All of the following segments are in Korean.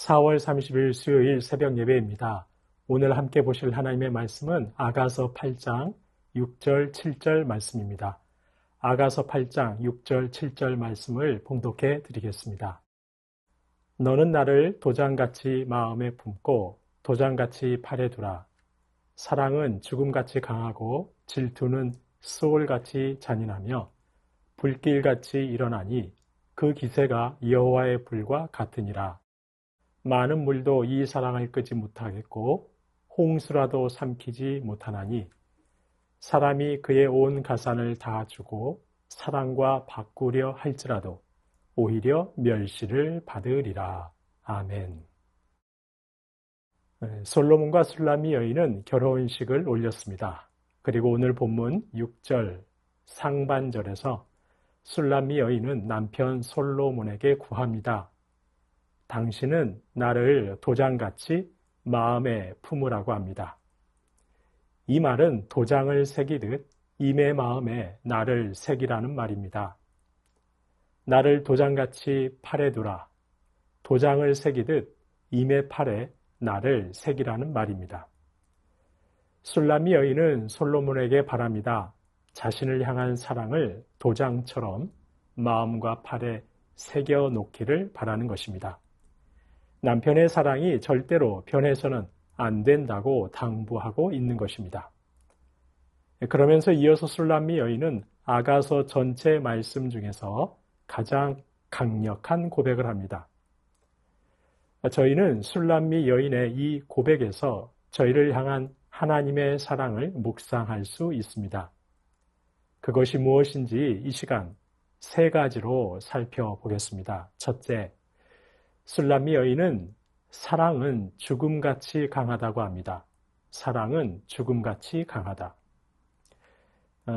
4월 30일 수요일 새벽 예배입니다. 오늘 함께 보실 하나님의 말씀은 아가서 8장 6절 7절 말씀입니다. 아가서 8장 6절 7절 말씀을 봉독해 드리겠습니다. 너는 나를 도장같이 마음에 품고 도장같이 팔에 두라. 사랑은 죽음같이 강하고 질투는 수월같이 잔인하며 불길같이 일어나니 그 기세가 여호와의 불과 같으니라. 많은 물도 이 사랑을 끄지 못하겠고 홍수라도 삼키지 못하나니 사람이 그의 온 가산을 다 주고 사랑과 바꾸려 할지라도 오히려 멸시를 받으리라. 아멘. 솔로몬과 술람미 여인은 결혼식을 올렸습니다. 그리고 오늘 본문 6절 상반절에서 술람미 여인은 남편 솔로몬에게 구합니다. 당신은 나를 도장같이 마음에 품으라고 합니다. 이 말은 도장을 새기듯 임의 마음에 나를 새기라는 말입니다. 나를 도장같이 팔에 두라. 도장을 새기듯 임의 팔에 나를 새기라는 말입니다. 술람미 여인은 솔로몬에게 바랍니다. 자신을 향한 사랑을 도장처럼 마음과 팔에 새겨 놓기를 바라는 것입니다. 남편의 사랑이 절대로 변해서는 안 된다고 당부하고 있는 것입니다. 그러면서 이어서 술람미 여인은 아가서 전체 말씀 중에서 가장 강력한 고백을 합니다. 저희는 술람미 여인의 이 고백에서 저희를 향한 하나님의 사랑을 묵상할 수 있습니다. 그것이 무엇인지 이 시간 세 가지로 살펴보겠습니다. 첫째, 술람미 여인은 사랑은 죽음같이 강하다고 합니다. 사랑은 죽음같이 강하다.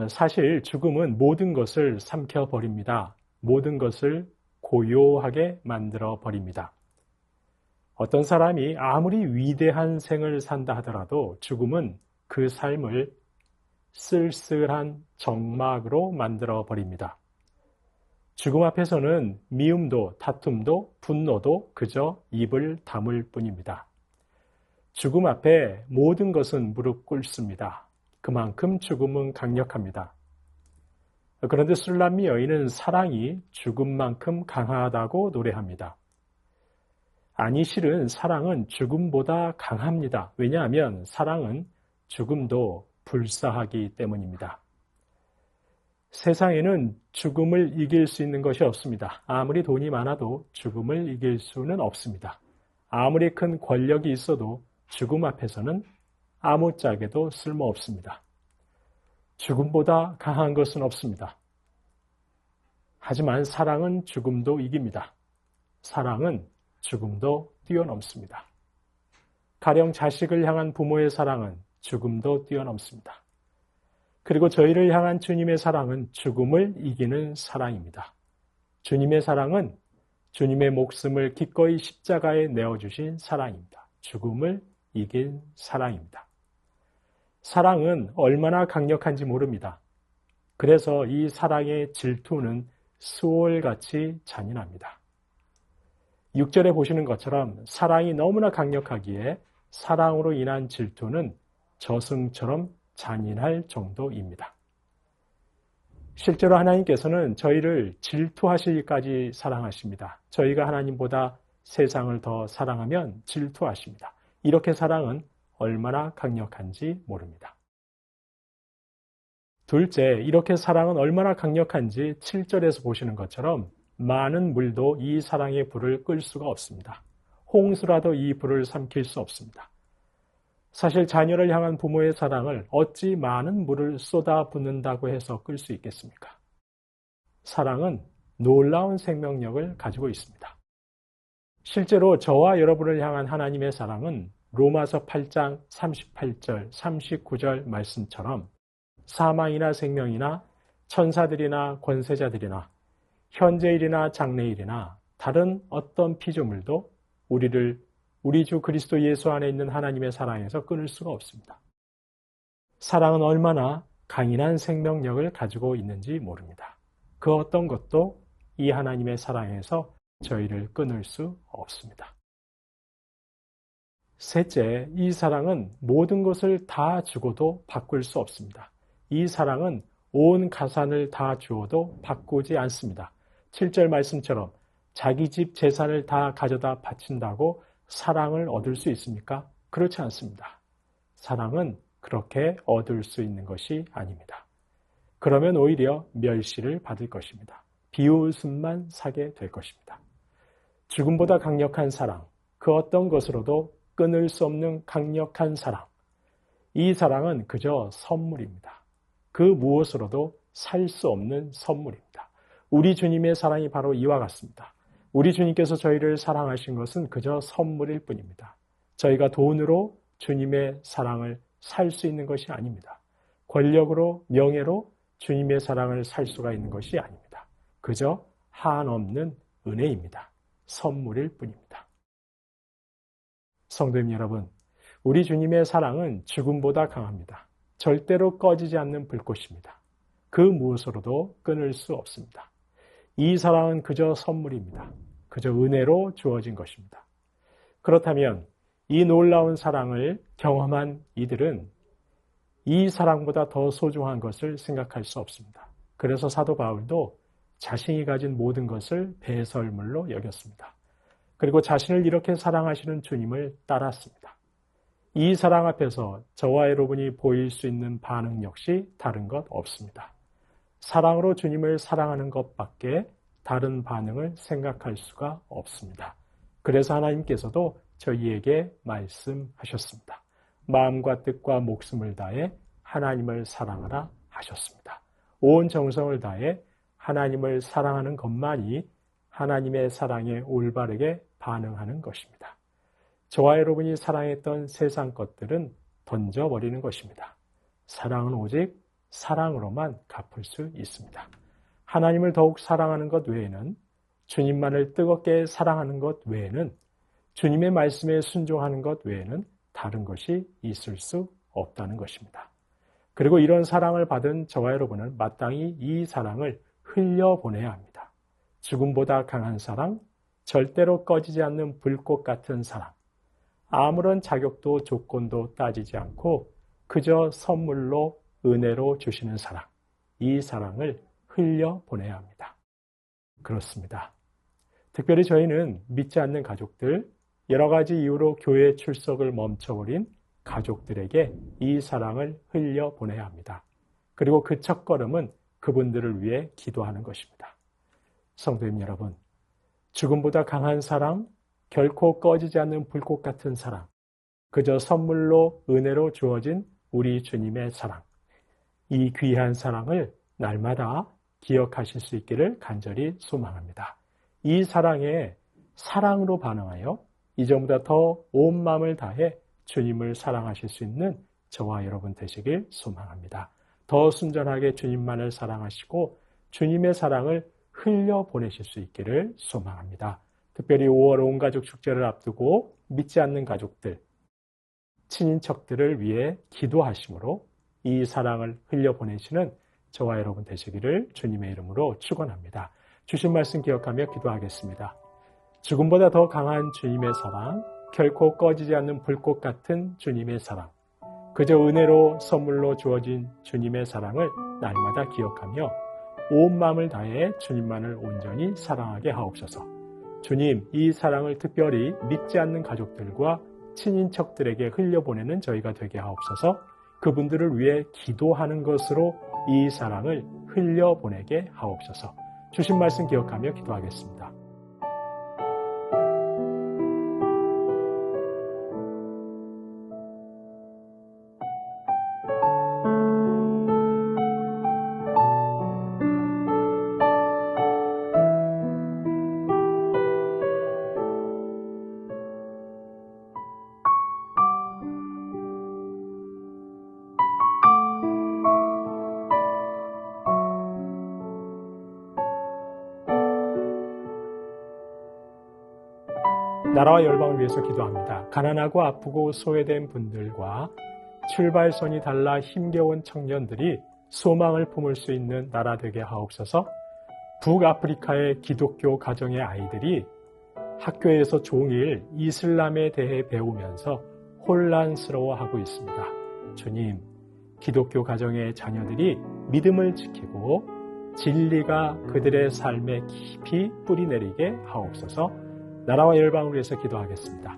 사실 죽음은 모든 것을 삼켜버립니다. 모든 것을 고요하게 만들어버립니다. 어떤 사람이 아무리 위대한 생을 산다 하더라도 죽음은 그 삶을 쓸쓸한 정막으로 만들어버립니다. 죽음 앞에서는 미움도 다툼도 분노도 그저 입을 다물 뿐입니다. 죽음 앞에 모든 것은 무릎 꿇습니다. 그만큼 죽음은 강력합니다. 그런데 술람미 여인은 사랑이 죽음만큼 강하다고 노래합니다. 아니, 실은 사랑은 죽음보다 강합니다. 왜냐하면 사랑은 죽음도 불사하기 때문입니다. 세상에는 죽음을 이길 수 있는 것이 없습니다. 아무리 돈이 많아도 죽음을 이길 수는 없습니다. 아무리 큰 권력이 있어도 죽음 앞에서는 아무짝에도 쓸모없습니다. 죽음보다 강한 것은 없습니다. 하지만 사랑은 죽음도 이깁니다. 사랑은 죽음도 뛰어넘습니다. 가령 자식을 향한 부모의 사랑은 죽음도 뛰어넘습니다. 그리고 저희를 향한 주님의 사랑은 죽음을 이기는 사랑입니다. 주님의 사랑은 주님의 목숨을 기꺼이 십자가에 내어주신 사랑입니다. 죽음을 이긴 사랑입니다. 사랑은 얼마나 강력한지 모릅니다. 그래서 이 사랑의 질투는 수월같이 잔인합니다. 6절에 보시는 것처럼 사랑이 너무나 강력하기에 사랑으로 인한 질투는 저승처럼 잔인할 정도입니다. 실제로 하나님께서는 저희를 질투하시기까지 사랑하십니다. 저희가 하나님보다 세상을 더 사랑하면 질투하십니다. 이렇게 사랑은 얼마나 강력한지 모릅니다. 둘째, 이렇게 사랑은 얼마나 강력한지 7절에서 보시는 것처럼 많은 물도 이 사랑의 불을 끌 수가 없습니다. 홍수라도 이 불을 삼킬 수 없습니다. 사실 자녀를 향한 부모의 사랑을 어찌 많은 물을 쏟아붓는다고 해서 끌 수 있겠습니까? 사랑은 놀라운 생명력을 가지고 있습니다. 실제로 저와 여러분을 향한 하나님의 사랑은 로마서 8장 38절, 39절 말씀처럼 사망이나 생명이나 천사들이나 권세자들이나 현재일이나 장래일이나 다른 어떤 피조물도 우리 주 그리스도 예수 안에 있는 하나님의 사랑에서 끊을 수가 없습니다. 사랑은 얼마나 강인한 생명력을 가지고 있는지 모릅니다. 그 어떤 것도 이 하나님의 사랑에서 저희를 끊을 수 없습니다. 셋째, 이 사랑은 모든 것을 다 주고도 바꿀 수 없습니다. 이 사랑은 온 가산을 다 주어도 바꾸지 않습니다. 7절 말씀처럼 자기 집 재산을 다 가져다 바친다고 사랑을 얻을 수 있습니까? 그렇지 않습니다. 사랑은 그렇게 얻을 수 있는 것이 아닙니다. 그러면 오히려 멸시를 받을 것입니다. 비웃음만 사게 될 것입니다. 죽음보다 강력한 사랑, 그 어떤 것으로도 끊을 수 없는 강력한 사랑. 이 사랑은 그저 선물입니다. 그 무엇으로도 살 수 없는 선물입니다. 우리 주님의 사랑이 바로 이와 같습니다. 우리 주님께서 저희를 사랑하신 것은 그저 선물일 뿐입니다. 저희가 돈으로 주님의 사랑을 살 수 있는 것이 아닙니다. 권력으로, 명예로 주님의 사랑을 살 수가 있는 것이 아닙니다. 그저 한없는 은혜입니다. 선물일 뿐입니다. 성도님 여러분, 우리 주님의 사랑은 죽음보다 강합니다. 절대로 꺼지지 않는 불꽃입니다. 그 무엇으로도 끊을 수 없습니다. 이 사랑은 그저 선물입니다. 그저 은혜로 주어진 것입니다. 그렇다면 이 놀라운 사랑을 경험한 이들은 이 사랑보다 더 소중한 것을 생각할 수 없습니다. 그래서 사도 바울도 자신이 가진 모든 것을 배설물로 여겼습니다. 그리고 자신을 이렇게 사랑하시는 주님을 따랐습니다. 이 사랑 앞에서 저와 여러분이 보일 수 있는 반응 역시 다른 것 없습니다. 사랑으로 주님을 사랑하는 것밖에 다른 반응을 생각할 수가 없습니다. 그래서 하나님께서도 저희에게 말씀하셨습니다. 마음과 뜻과 목숨을 다해 하나님을 사랑하라 하셨습니다. 온 정성을 다해 하나님을 사랑하는 것만이 하나님의 사랑에 올바르게 반응하는 것입니다. 저와 여러분이 사랑했던 세상 것들은 던져버리는 것입니다. 사랑은 오직 사랑으로만 갚을 수 있습니다. 하나님을 더욱 사랑하는 것 외에는, 주님만을 뜨겁게 사랑하는 것 외에는, 주님의 말씀에 순종하는 것 외에는 다른 것이 있을 수 없다는 것입니다. 그리고 이런 사랑을 받은 저와 여러분은 마땅히 이 사랑을 흘려보내야 합니다. 죽음보다 강한 사랑, 절대로 꺼지지 않는 불꽃 같은 사랑, 아무런 자격도 조건도 따지지 않고 그저 선물로 은혜로 주시는 사랑, 이 사랑을 흘려보내야 합니다. 그렇습니다. 특별히 저희는 믿지 않는 가족들, 여러 가지 이유로 교회 출석을 멈춰버린 가족들에게 이 사랑을 흘려보내야 합니다. 그리고 그 첫걸음은 그분들을 위해 기도하는 것입니다. 성도님 여러분, 죽음보다 강한 사랑, 결코 꺼지지 않는 불꽃 같은 사랑, 그저 선물로 은혜로 주어진 우리 주님의 사랑, 이 귀한 사랑을 날마다 기억하실 수 있기를 간절히 소망합니다. 이 사랑에 사랑으로 반응하여 이전보다 더 온 마음을 다해 주님을 사랑하실 수 있는 저와 여러분 되시길 소망합니다. 더 순전하게 주님만을 사랑하시고 주님의 사랑을 흘려보내실 수 있기를 소망합니다. 특별히 5월 온가족 축제를 앞두고 믿지 않는 가족들, 친인척들을 위해 기도하심으로 이 사랑을 흘려보내시는 저와 여러분 되시기를 주님의 이름으로 축원합니다. 주신 말씀 기억하며 기도하겠습니다. 죽음보다 더 강한 주님의 사랑, 결코 꺼지지 않는 불꽃 같은 주님의 사랑, 그저 은혜로 선물로 주어진 주님의 사랑을 날마다 기억하며 온 마음을 다해 주님만을 온전히 사랑하게 하옵소서. 주님, 이 사랑을 특별히 믿지 않는 가족들과 친인척들에게 흘려보내는 저희가 되게 하옵소서. 그분들을 위해 기도하는 것으로 이 사랑을 흘려보내게 하옵소서. 주신 말씀 기억하며 기도하겠습니다. 나라와 열방을 위해서 기도합니다. 가난하고 아프고 소외된 분들과 출발선이 달라 힘겨운 청년들이 소망을 품을 수 있는 나라 되게 하옵소서. 북아프리카의 기독교 가정의 아이들이 학교에서 종일 이슬람에 대해 배우면서 혼란스러워하고 있습니다. 주님, 기독교 가정의 자녀들이 믿음을 지키고 진리가 그들의 삶에 깊이 뿌리내리게 하옵소서. 나라와 열방을 위해서 기도하겠습니다.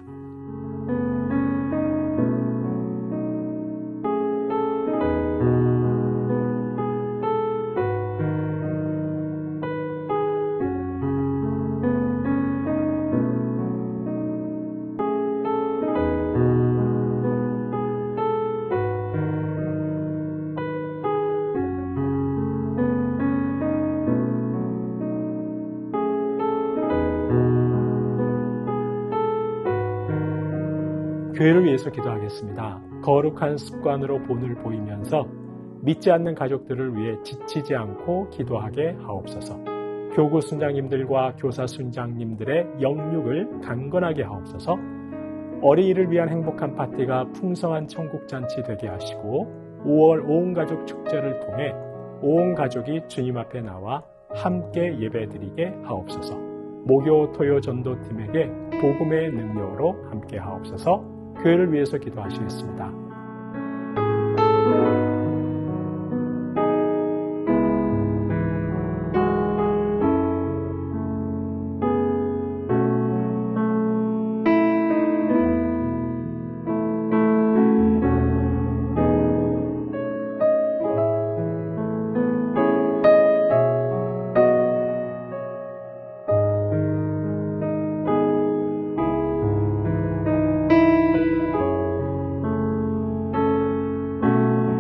교회를 위해서 기도하겠습니다. 거룩한 습관으로 본을 보이면서 믿지 않는 가족들을 위해 지치지 않고 기도하게 하옵소서. 교구 순장님들과 교사 순장님들의 영육을 강건하게 하옵소서. 어린이를 위한 행복한 파티가 풍성한 천국잔치 되게 하시고 5월 온 가족 축제를 통해 온 가족이 주님 앞에 나와 함께 예배드리게 하옵소서. 목요 토요 전도팀에게 복음의 능력으로 함께 하옵소서. 교회를 위해서 기도하시겠습니다.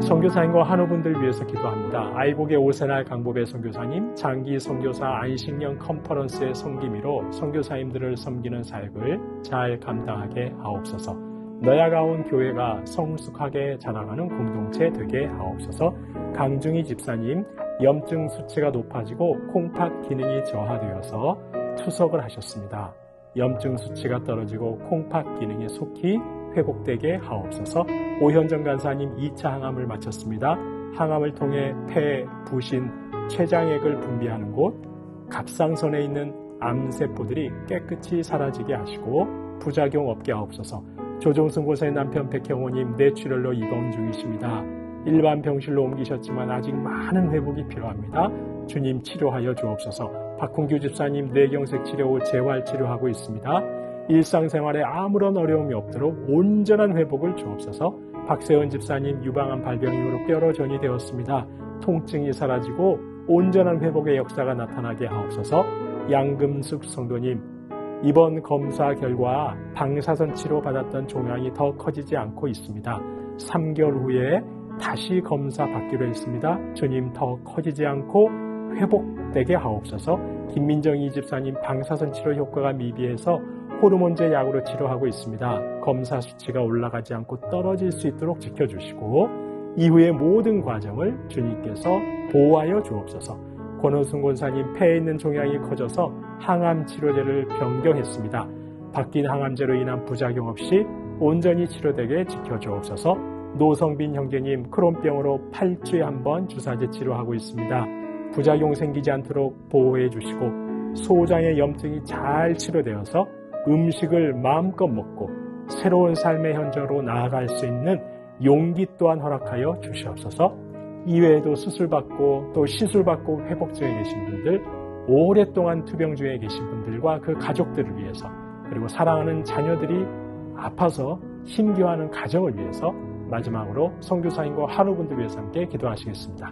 선교사님과 한우분들 위해서 기도합니다. 아이복의 오세날 강보배 선교사님, 장기 선교사 안식년 컨퍼런스의 섬김이로 선교사님들을 섬기는 사역을 잘 감당하게 하옵소서. 너야가온 교회가 성숙하게 자라가는 공동체 되게 하옵소서. 강중희 집사님, 염증 수치가 높아지고 콩팥 기능이 저하되어서 투석을 하셨습니다. 염증 수치가 떨어지고 콩팥 기능이 속히 회복되게 하옵소서. 오현정 간사님 2차 항암을 마쳤습니다. 항암을 통해 폐, 부신, 췌장액을 분비하는 곳, 갑상선에 있는 암세포들이 깨끗이 사라지게 하시고 부작용 없게 하옵소서. 조종순 고사의 남편 백형호님 뇌출혈로 입원 중이십니다. 일반 병실로 옮기셨지만 아직 많은 회복이 필요합니다. 주님 치료하여 주옵소서. 박홍규 집사님 뇌경색 치료 후 재활치료하고 있습니다. 일상생활에 아무런 어려움이 없도록 온전한 회복을 주옵소서. 박세원 집사님 유방암 발병 이후로 뼈로전이 되었습니다. 통증이 사라지고 온전한 회복의 역사가 나타나게 하옵소서. 양금숙 성도님, 이번 검사 결과 방사선 치료 받았던 종양이 더 커지지 않고 있습니다. 3개월 후에 다시 검사 받기로 했습니다. 주님 더 커지지 않고 회복되게 하옵소서. 김민정 이집사님 방사선 치료 효과가 미비해서 호르몬제 약으로 치료하고 있습니다. 검사 수치가 올라가지 않고 떨어질 수 있도록 지켜주시고 이후의 모든 과정을 주님께서 보호하여 주옵소서. 권호순 권사님 폐에 있는 종양이 커져서 항암 치료제를 변경했습니다. 바뀐 항암제로 인한 부작용 없이 온전히 치료되게 지켜주옵소서. 노성빈 형제님 크론병으로 8주에 한 번 주사제 치료하고 있습니다. 부작용 생기지 않도록 보호해 주시고 소장의 염증이 잘 치료되어서 음식을 마음껏 먹고 새로운 삶의 현장으로 나아갈 수 있는 용기 또한 허락하여 주시옵소서. 이외에도 수술받고 또 시술받고 회복 중에 계신 분들, 오랫동안 투병 중에 계신 분들과 그 가족들을 위해서, 그리고 사랑하는 자녀들이 아파서 힘겨워하는 가정을 위해서 마지막으로 선교사님과 한우분들 위해서 함께 기도하시겠습니다.